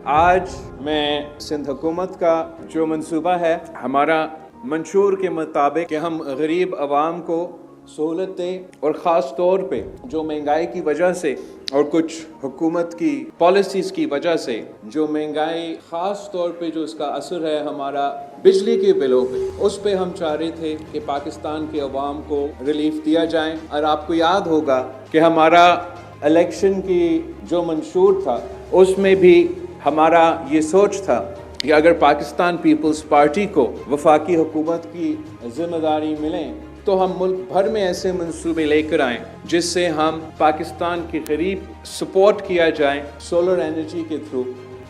आज मैं सिंध हुकूमत का जो मंसूबा है, हमारा मंशूर के मुताबिक कि हम गरीब आवाम को सहूलतें और ख़ास तौर पे जो महंगाई की वजह से और कुछ हुकूमत की पॉलिसीज़ की वजह से जो महंगाई ख़ास तौर पे जो इसका असर है हमारा बिजली के बिलों पे, उस पे हम चाह रहे थे कि पाकिस्तान के अवाम को रिलीफ दिया जाए। और आपको याद होगा कि हमारा इलेक्शन की जो मंशूर था उसमें भी हमारा ये सोच था कि अगर पाकिस्तान पीपल्स पार्टी को वफाकी हुकूमत की जिम्मेदारी मिले तो हम मुल्क भर में ऐसे मंसूबे लेकर आएँ जिससे हम पाकिस्तान के करीब सपोर्ट किया जाए सोलर एनर्जी के थ्रू,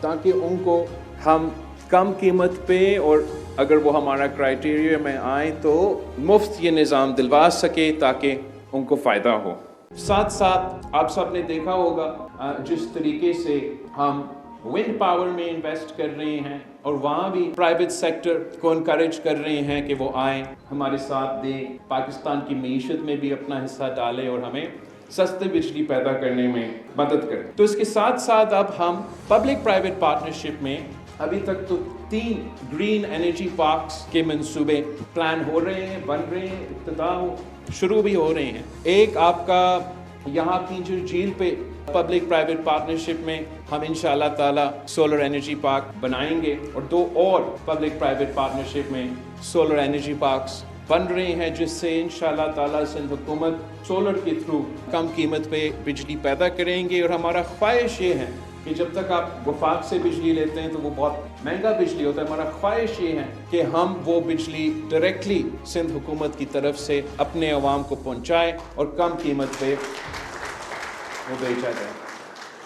ताकि उनको हम कम कीमत पे और अगर वो हमारा क्राइटेरिया में आए तो मुफ्त ये निज़ाम दिलवा सके ताकि उनको फ़ायदा हो। साथ साथ आप सब ने देखा होगा जिस तरीके से हम विंड पावर में इन्वेस्ट कर रहे हैं और वहाँ भी प्राइवेट सेक्टर को इनकरेज कर रहे हैं कि वो आए हमारे साथ दें, पाकिस्तान की मईशत में भी अपना हिस्सा डालें और हमें सस्ते बिजली पैदा करने में मदद करें। तो इसके साथ साथ अब हम पब्लिक प्राइवेट पार्टनरशिप में अभी तक तो 3 ग्रीन एनर्जी पार्क्स के मंसूबे प्लान हो रहे हैं, बन रहे हैं, इब्तिदा शुरू भी हो रहे हैं। एक आपका यहाँ पिंजर झील पे पब्लिक प्राइवेट पार्टनरशिप में हम इंशाल्लाह ताला सोलर एनर्जी पार्क बनाएंगे और 2 और पब्लिक प्राइवेट पार्टनरशिप में सोलर एनर्जी पार्क्स बन रहे हैं, जिससे इंशाल्लाह ताला सिंध हुकूमत सोलर के थ्रू कम कीमत पे बिजली पैदा करेंगे। और हमारा ख्वाहिश ये है कि जब तक आप वफाक से बिजली लेते हैं तो वो बहुत महंगा बिजली होता है, हमारा ख्वाहिश ये है कि हम वो बिजली डायरेक्टली सिंध हुकूमत की तरफ से अपने अवाम को पहुँचाएँ और कम कीमत पे वो बेचा जाए।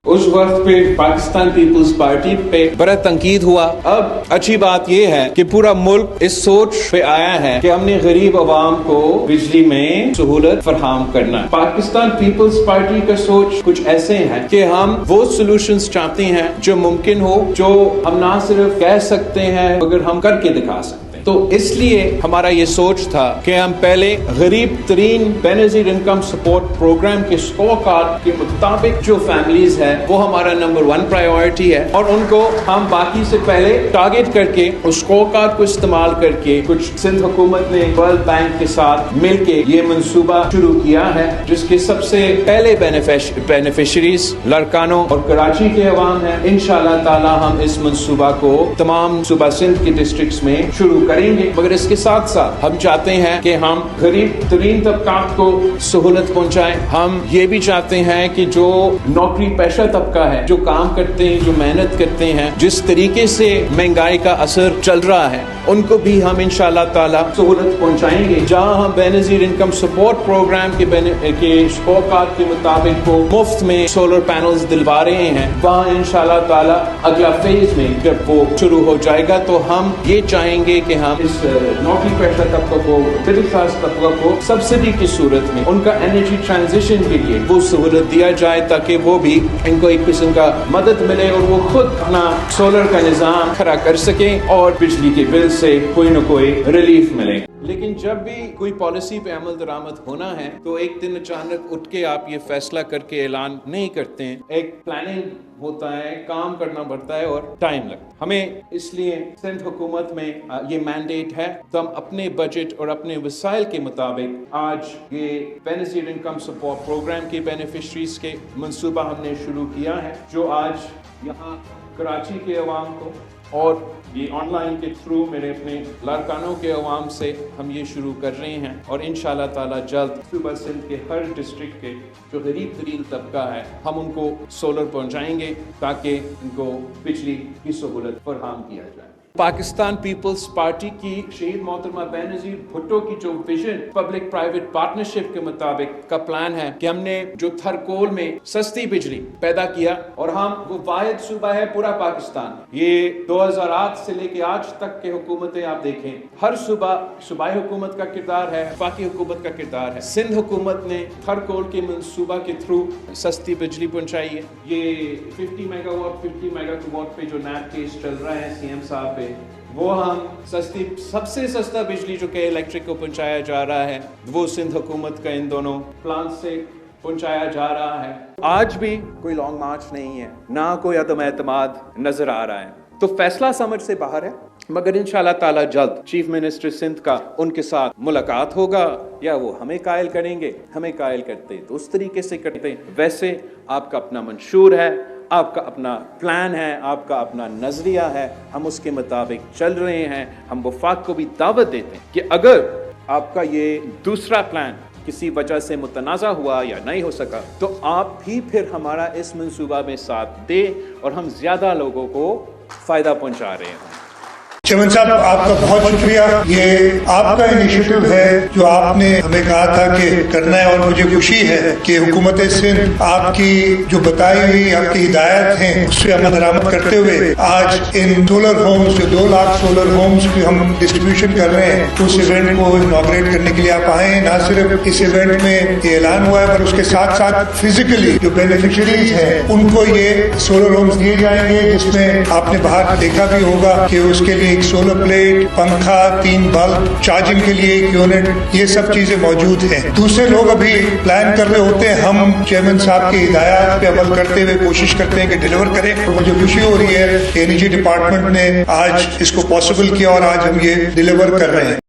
उस वक्त पे पाकिस्तान पीपल्स पार्टी पे बड़ा तंकीद हुआ। अब अच्छी बात यह है कि पूरा मुल्क इस सोच पे आया है कि हमने गरीब आवाम को बिजली में सहूलत फराहम करना है। पाकिस्तान पीपल्स पार्टी का सोच कुछ ऐसे है कि हम वो सॉल्यूशंस चाहते हैं जो मुमकिन हो, जो हम ना सिर्फ कह सकते हैं मगर हम करके दिखा सकते हैं। तो इसलिए हमारा ये सोच था कि हम पहले गरीब तरीन बेनजीर इनकम सपोर्ट प्रोग्राम के स्कोर कार्ड के मुताबिक जो फैमिलीज है वो हमारा नंबर 1 प्रायोरिटी है, और उनको हम बाकी से पहले टारगेट करके उस स्कोर कार्ड को इस्तेमाल करके कुछ सिंध हुकूमत ने वर्ल्ड बैंक के साथ मिलके ये मंसूबा शुरू किया है, जिसके सबसे पहले बेनिफिशरीज लड़कानों और कराची के अवाम है। इंशाल्लाह ताला हम इस मंसूबा को तमाम सूबा सिंध के डिस्ट्रिक्ट्स में शुरू करेंगे। मगर इसके साथ साथ हम चाहते हैं कि हम गरीब तरीन तबकात को सहूलत पहुंचाएं। हम ये भी चाहते हैं कि जो नौकरी पेशा तबका है, जो काम करते हैं, जो मेहनत करते हैं, जिस तरीके से महंगाई का असर चल रहा है, उनको भी हम इंशाल्लाह ताला सहूलत पहुंचाएंगे। जहां हम बेनजीर इनकम सपोर्ट प्रोग्राम के स्कोर कार्ड के मुताबिक को मुफ्त में सोलर पैनल्स दिलवा रहे हैं, वहां इंशाल्लाह ताला अगला फेज में जब वो शुरू हो जाएगा तो हम ये चाहेंगे कि हम इस नौकरी पेशा तबका को, मिडिल क्लास तबका को सब्सिडी की सूरत में उनका एनर्जी ट्रांजिशन के लिए वो सहूलत दिया जाए, ताकि वो भी इनको एक किस्म का मदद मिले और वो खुद अपना सोलर का निज़ाम खड़ा कर सकें और बिजली के बिल से कोई न कोई रिलीफ मिले। लेकिन जब भी कोई पॉलिसी पे अमल दरामद होना है तो एक दिन अचानक उठ के आप ये फैसला करके ऐलान नहीं करते हैं। एक प्लानिंग होता है, काम करना पड़ता है और टाइम लगता है। हमें इसलिए सिंध हुकूमत में ये मैंडेट है, तो हम अपने बजट और अपने वसाइल के मुताबिक आज ये बेनजीर इनकम सपोर्ट प्रोग्राम के बेनिफिशरीज के मंसूबा हमने शुरू किया है, जो आज यहाँ कराची के अवाम को और ये ऑनलाइन के थ्रू मेरे अपने लारकानों के अवाम से हम ये शुरू कर रहे हैं। और इंशाल्लाह ताला जल्द सूबा सिंध के हर डिस्ट्रिक्ट के जो गरीब तरीन तबका है हम उनको सोलर पहुंचाएंगे ताकि उनको बिजली की सहूलत फराहम किया जाए। पाकिस्तान पीपल्स पार्टी की शहीद मोहतरमा बेनजीर भुट्टो की जो विजन पब्लिक प्राइवेट पार्टनरशिप के मुताबिक का प्लान है कि हमने जो थरकोल में सस्ती बिजली पैदा किया, और हम वो वाहिद सूबा है पूरा पाकिस्तान, ये 2008 से लेके आज तक के हुकूमतें आप देखें, हर सूबाई हुकूमत का किरदार है, वफाकी हुकूमत का किरदार है। सिंध हुकूमत ने थरकोल के मंसूबा के थ्रू सस्ती बिजली पहुंचाई है। ये 50 मेगावाट पे जो नैप केस चल रहा है CM साहब पे, वो हम सबसे सस्ता बिजली जो कि इलेक्ट्रिक को पहुंचाया जा रहा है, वो सिंध हुकूमत का इन दोनों प्लांट से पहुंचाया जा रहा है। आज भी कोई लॉन्ग मार्च नहीं है, ना कोई अदम एतमाद नजर आ रहा है, तो फैसला समझ से बाहर है। मगर इंशाल्लाह ताला जल्द चीफ मिनिस्टर सिंध का उनके साथ मुलाकात होगा, या वो हमें कायल करेंगे, हमें कायल करते तो उस तरीके से करते। वैसे आपका अपना मंशूर है, आपका अपना प्लान है, आपका अपना नजरिया है, हम उसके मुताबिक चल रहे हैं। हम वफाक को भी दावत देते हैं कि अगर आपका ये दूसरा प्लान किसी वजह से मुतनाज़ा हुआ या नहीं हो सका, तो आप भी फिर हमारा इस मंसूबा में साथ दें और हम ज़्यादा लोगों को फ़ायदा पहुंचा रहे हैं। चेयरमैन साहब, आपका बहुत शुक्रिया। ये आपका इनिशिएटिव है जो आपने हमें कहा था कि करना है, और मुझे खुशी है कि हुकूमत सिंध आपकी जो बताई हुई आपकी हिदायत हैं उससे अमल दरामद करते हुए आज इन सोलर होम्स, जो 2 लाख सोलर होम्स की हम डिस्ट्रीब्यूशन कर रहे हैं, उस इवेंट को इनॉग्रेट करने के लिए आप आए हैं। न सिर्फ इस इवेंट में ये ऐलान हुआ है, पर उसके साथ साथ फिजिकली जो बेनिफिशरीज हैं उनको ये सोलर होम्स दिए जाएंगे, जिसमें आपने बाहर देखा भी होगा कि उसके लिए सोलर प्लेट, पंखा, 3 बल्ब, चार्जिंग के लिए 1 यूनिट, ये सब चीजें मौजूद हैं। दूसरे लोग अभी प्लान कर रहे होते हैं, हम चेयरमैन साहब की हिदायत पे अमल करते हुए कोशिश करते हैं कि डिलीवर करें। और मुझे खुशी हो रही है कि एनर्जी डिपार्टमेंट ने आज इसको पॉसिबल किया और आज हम ये डिलीवर कर रहे हैं।